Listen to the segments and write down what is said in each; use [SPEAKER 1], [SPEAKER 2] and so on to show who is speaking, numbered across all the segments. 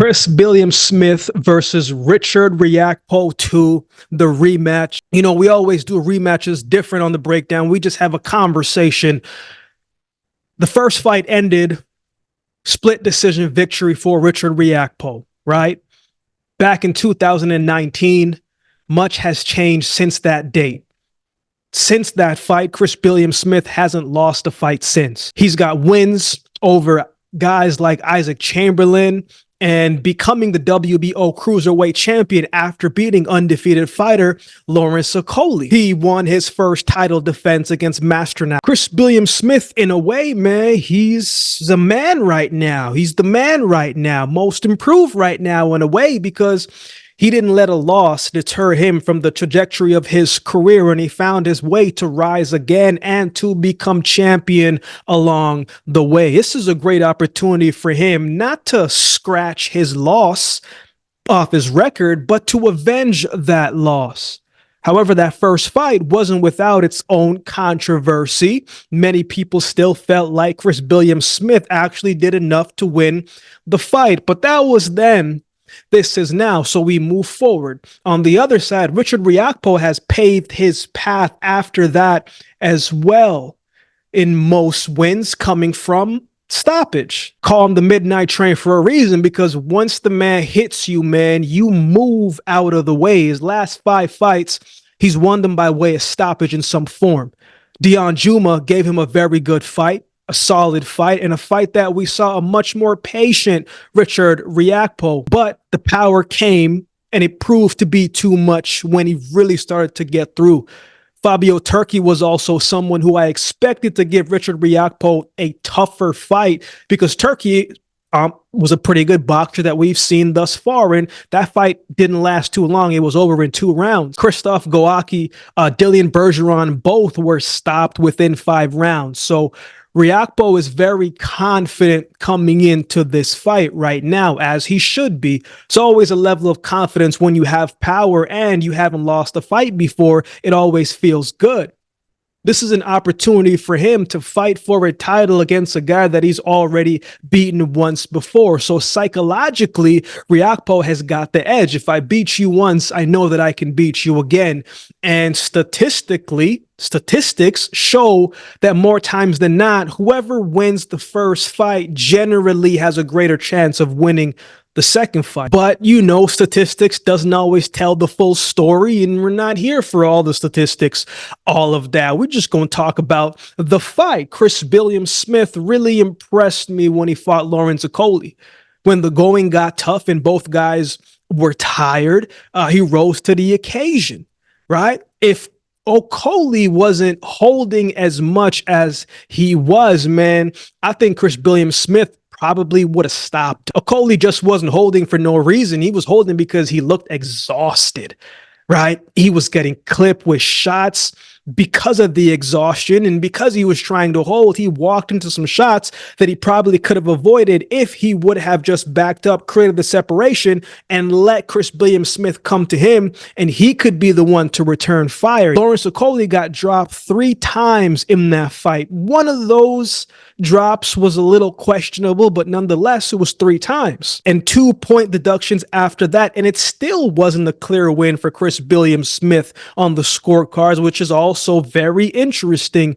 [SPEAKER 1] Chris Billam-Smith versus Richard Riakporhe 2, the rematch. You know, we always do rematches different on the breakdown. We just have a conversation. The first fight ended split decision victory for Richard Riakporhe, right? Back in 2019, much has changed since that date. Since that fight, Chris Billam-Smith hasn't lost a fight since. He's got wins over guys like Isaac Chamberlain and becoming the WBO cruiserweight champion after beating undefeated fighter Lawrence Okolie. He won his first title defense against Masternak. Chris Billam-Smith, in a way, man, he's the man right now. He's the man right now, most improved right now in a way, because he didn't let a loss deter him from the trajectory of his career, and he found his way to rise again and to become champion along the way. This is a great opportunity for him not to scratch his loss off his record, but to avenge that loss. However, that first fight wasn't without its own controversy. Many people still felt like Chris Billam-Smith actually did enough to win the fight, but that was then. This is now, so we move forward. On the other side, Richard Riakporhe has paved his path after that as well, in most wins coming from stoppage. Call him the midnight train for a reason, because once the man hits you, man, you move out of the way. His last 5 fights, he's won them by way of stoppage in some form. Dion Juma gave him a very good fight, a solid fight, and a fight that we saw a much more patient Richard Riakporhe, but the power came and it proved to be too much when he really started to get through. Fabio Turki was also someone who I expected to give Richard Riakporhe a tougher fight, because Turki was a pretty good boxer that we've seen thus far, and that fight didn't last too long. It was over in 2 rounds. Christophe Goaki, Dillian Bergeron, both were stopped within 5 rounds. So Riakporhe is very confident coming into this fight right now, as he should be. It's always a level of confidence when you have power and you haven't lost a fight before. It always feels good. This is an opportunity for him to fight for a title against a guy that he's already beaten once before. So psychologically, Riakporhe has got the edge. If I beat you once, I know that I can beat you again. And statistics show that more times than not, whoever wins the first fight generally has a greater chance of winning the second fight. But, you know, statistics doesn't always tell the full story, and we're not here for all the statistics, all of that. We're just going to talk about the fight. Chris Billam-Smith really impressed me when he fought Lawrence Okolie. When the going got tough and both guys were tired, he rose to the occasion, right? If Okolie wasn't holding as much as he was, man, I think Chris Billam-Smith probably would have stopped. Okolie just wasn't holding for no reason. He was holding because he looked exhausted, right? He was getting clipped with shots because of the exhaustion, and because he was trying to hold, he walked into some shots that he probably could have avoided if he would have just backed up, created the separation, and let Chris Billam-Smith come to him, and he could be the one to return fire. Lawrence Okolie got dropped 3 times in that fight. One of those drops was a little questionable, but nonetheless, it was 3 times. And 2-point deductions after that, and it still wasn't a clear win for Chris Billam-Smith on the scorecards, which is also very interesting.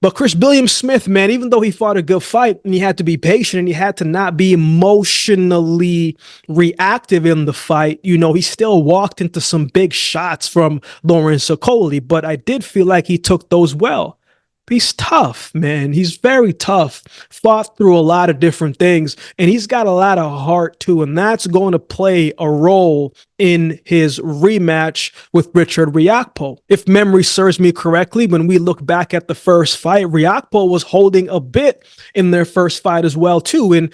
[SPEAKER 1] But Chris Billam-Smith, man, even though he fought a good fight and he had to be patient and he had to not be emotionally reactive in the fight, you know, he still walked into some big shots from Lawrence Okolie, but I did feel like he took those well. He's tough, man. He's very tough, fought through a lot of different things, and he's got a lot of heart too, and that's going to play a role in his rematch with Richard Riakporhe. If memory serves me correctly, when we look back at the first fight, Riakporhe was holding a bit in their first fight as well too, and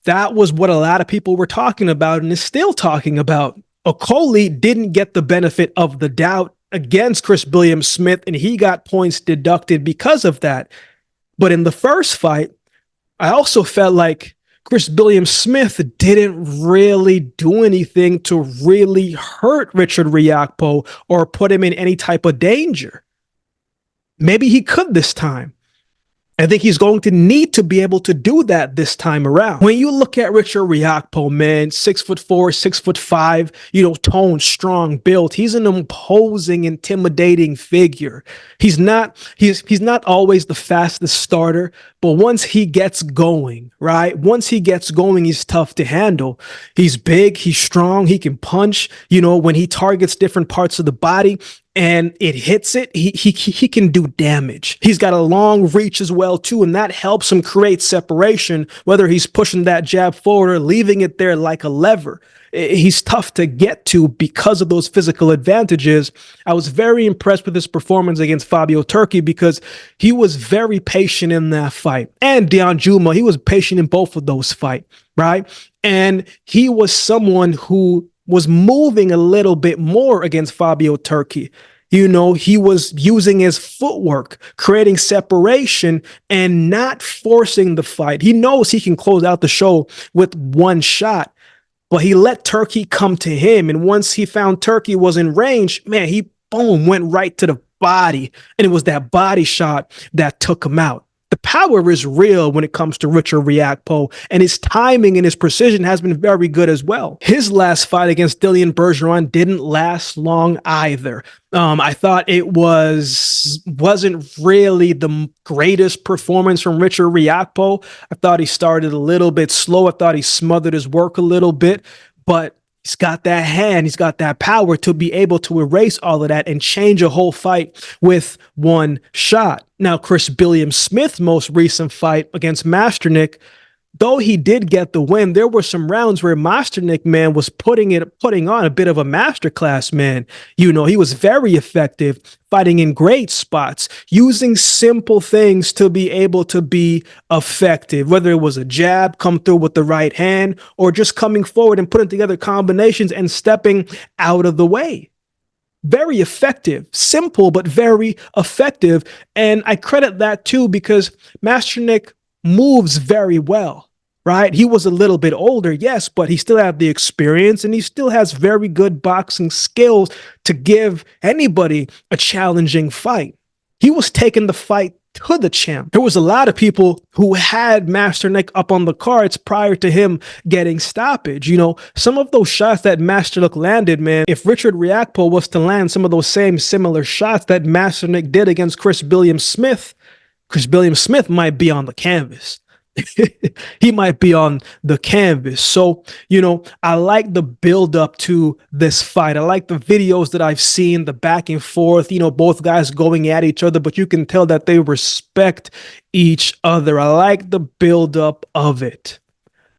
[SPEAKER 1] that was what a lot of people were talking about and is still talking about. Okolie didn't get the benefit of the doubt against Chris Billam-Smith, and he got points deducted because of that. But in the first fight, I also felt like Chris Billam-Smith didn't really do anything to really hurt Richard Riakporhe or put him in any type of danger. Maybe he could this time. I think he's going to need to be able to do that this time around. When you look at Richard Riakporhe, man, 6'4", 6'5", toned, strong, built. He's an imposing, intimidating figure. He's not always the fastest starter, but once he gets going, right? Once he gets going, he's tough to handle. He's big, he's strong, he can punch. When he targets different parts of the body and it hits it, he can do damage. He's got a long reach as well too, and that helps him create separation, whether he's pushing that jab forward or leaving it there like a lever. He's tough to get to because of those physical advantages. I was very impressed with his performance against Fabio Turki because he was very patient in that fight. And Deon Juma, he was patient in both of those fights, right? And he was someone who was moving a little bit more against Fabio Turki. He was using his footwork, creating separation and not forcing the fight. He knows he can close out the show with one shot, but he let Turki come to him. And once he found Turki was in range, man, he boom, went right to the body. And it was that body shot that took him out. The power is real when it comes to Richard Riakporhe, and his timing and his precision has been very good as well. His last fight against Dillian Bergeron didn't last long either. I thought it wasn't really the greatest performance from Richard Riakporhe. I thought he started a little bit slow. I thought he smothered his work a little bit, but he's got that hand, he's got that power to be able to erase all of that and change a whole fight with one shot. Now, Chris Billam-Smith's most recent fight against Masternik, though he did get the win, there were some rounds where Masternik, man, was putting on a bit of a masterclass, man. He was very effective, fighting in great spots, using simple things to be able to be effective, whether it was a jab, come through with the right hand, or just coming forward and putting together combinations and stepping out of the way. Very effective, simple, but very effective. And I credit that too because Masternik moves very well, right? He was a little bit older, yes, but he still had the experience and he still has very good boxing skills to give anybody a challenging fight. He was taking the fight to the champ. There was a lot of people who had Masternik up on the cards prior to him getting stoppage. Some of those shots that Masternik landed, man, if Richard Riakporhe was to land some of those similar shots that Masternik did against Chris Billam-Smith, Chris Billam-Smith might be on the canvas. He might be on the canvas. So, I like the build up to this fight. I like the videos that I've seen, the back and forth, both guys going at each other, but you can tell that they respect each other. I like the build up of it.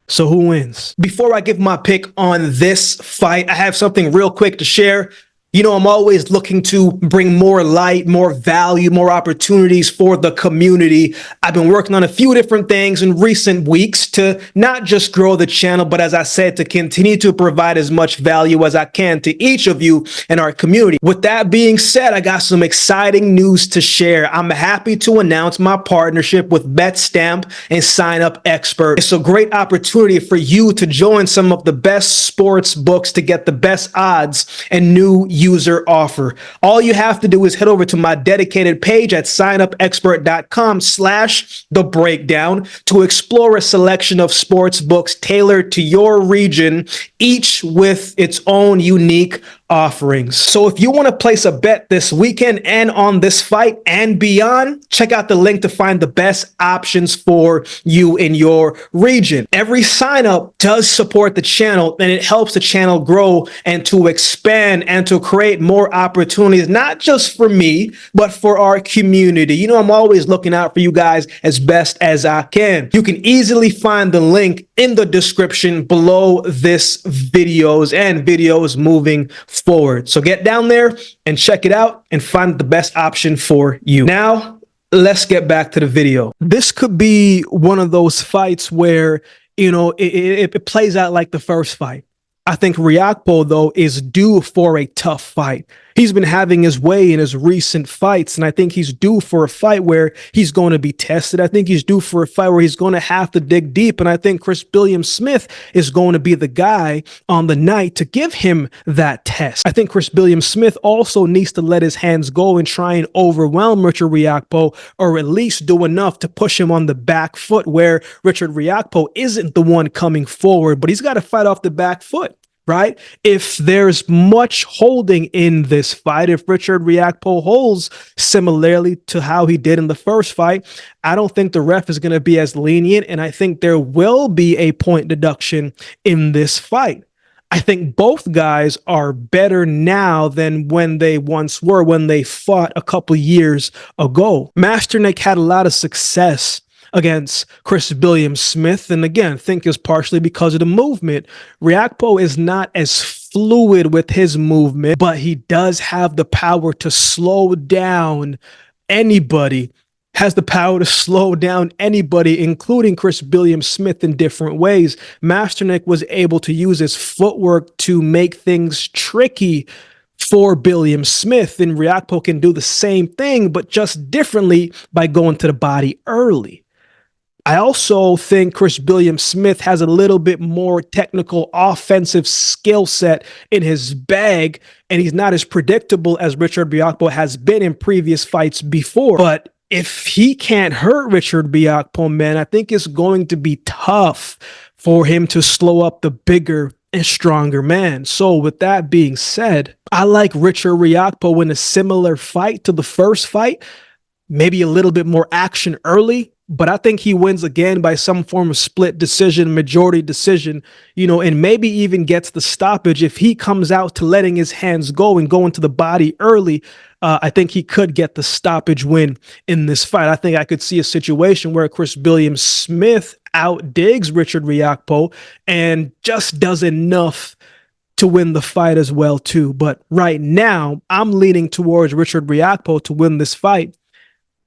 [SPEAKER 1] So who wins? Before I give my pick on this fight, I have something real quick to share. I'm always looking to bring more light, more value, more opportunities for the community. I've been working on a few different things in recent weeks to not just grow the channel, but as I said, to continue to provide as much value as I can to each of you in our community. With that being said, I got some exciting news to share. I'm happy to announce my partnership with BetStamp and signup Expert. It's a great opportunity for you to join some of the best sports books to get the best odds and new user offer. All you have to do is head over to my dedicated page at signupexpert.com/thebreakdown to explore a selection of sports books tailored to your region, each with its own unique offerings. So if you want to place a bet this weekend and on this fight and beyond, check out the link to find the best options for you in your region. Every sign up does support the channel and it helps the channel grow and to expand and to create more opportunities, not just for me, but for our community. I'm always looking out for you guys as best as I can. You can easily find the link in the description below this videos moving forward. So get down there and check it out and find the best option for you. Now, let's get back to the video. This could be one of those fights where, it plays out like the first fight. I think Riakporhe, though, is due for a tough fight. He's been having his way in his recent fights, and I think he's due for a fight where he's going to be tested. I think he's due for a fight where he's going to have to dig deep, and I think Chris Billam-Smith is going to be the guy on the night to give him that test. I think Chris Billam-Smith also needs to let his hands go and try and overwhelm Richard Riakporhe, or at least do enough to push him on the back foot where Richard Riakporhe isn't the one coming forward, but he's got to fight off the back foot. Right? If there's much holding in this fight, if Richard Riakporhe holds similarly to how he did in the first fight, I don't think the ref is going to be as lenient, and I think there will be a point deduction in this fight. I think both guys are better now than when they once were, when they fought a couple years ago. Masternick had a lot of success against Chris Billam-Smith, and again, I think is partially because of the movement. Riakporhe is not as fluid with his movement, but he does have the power to slow down anybody, including Chris Billam-Smith, in different ways. Masternick was able to use his footwork to make things tricky for Billam-Smith, and Riakporhe can do the same thing, but just differently by going to the body early. I also think Chris Billam-Smith has a little bit more technical offensive skill set in his bag, and he's not as predictable as Richard Riakporhe has been in previous fights before. But if he can't hurt Richard Riakporhe, man, I think it's going to be tough for him to slow up the bigger and stronger man. So with that being said, I like Richard Riakporhe in a similar fight to the first fight, maybe a little bit more action early, but I think he wins again by some form of split decision, majority decision, and maybe even gets the stoppage. If he comes out to letting his hands go and go into the body early, I think he could get the stoppage win in this fight. I think I could see a situation where Chris Billam-Smith outdigs Richard Riakporhe and just does enough to win the fight as well too. But right now, I'm leaning towards Richard Riakporhe to win this fight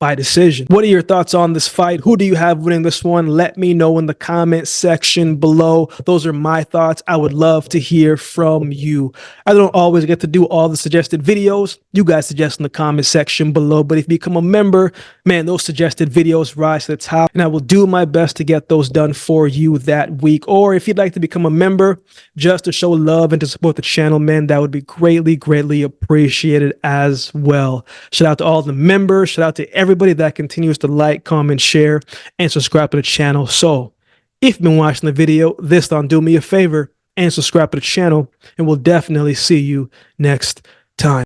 [SPEAKER 1] by decision. What are your thoughts on this fight? Who do you have winning this one? Let me know in the comment section below. Those are my thoughts. I would love to hear from you. I don't always get to do all the suggested videos. You guys suggest in the comment section below, but if you become a member, man, those suggested videos rise to the top, and I will do my best to get those done for you that week. Or if you'd like to become a member just to show love and to support the channel, man, that would be greatly appreciated as well. Shout out to all the members. Shout out to everybody that continues to like, comment, share, and subscribe to the channel. So if you've been watching the video, this time do me a favor and subscribe to the channel, and we'll definitely see you next time.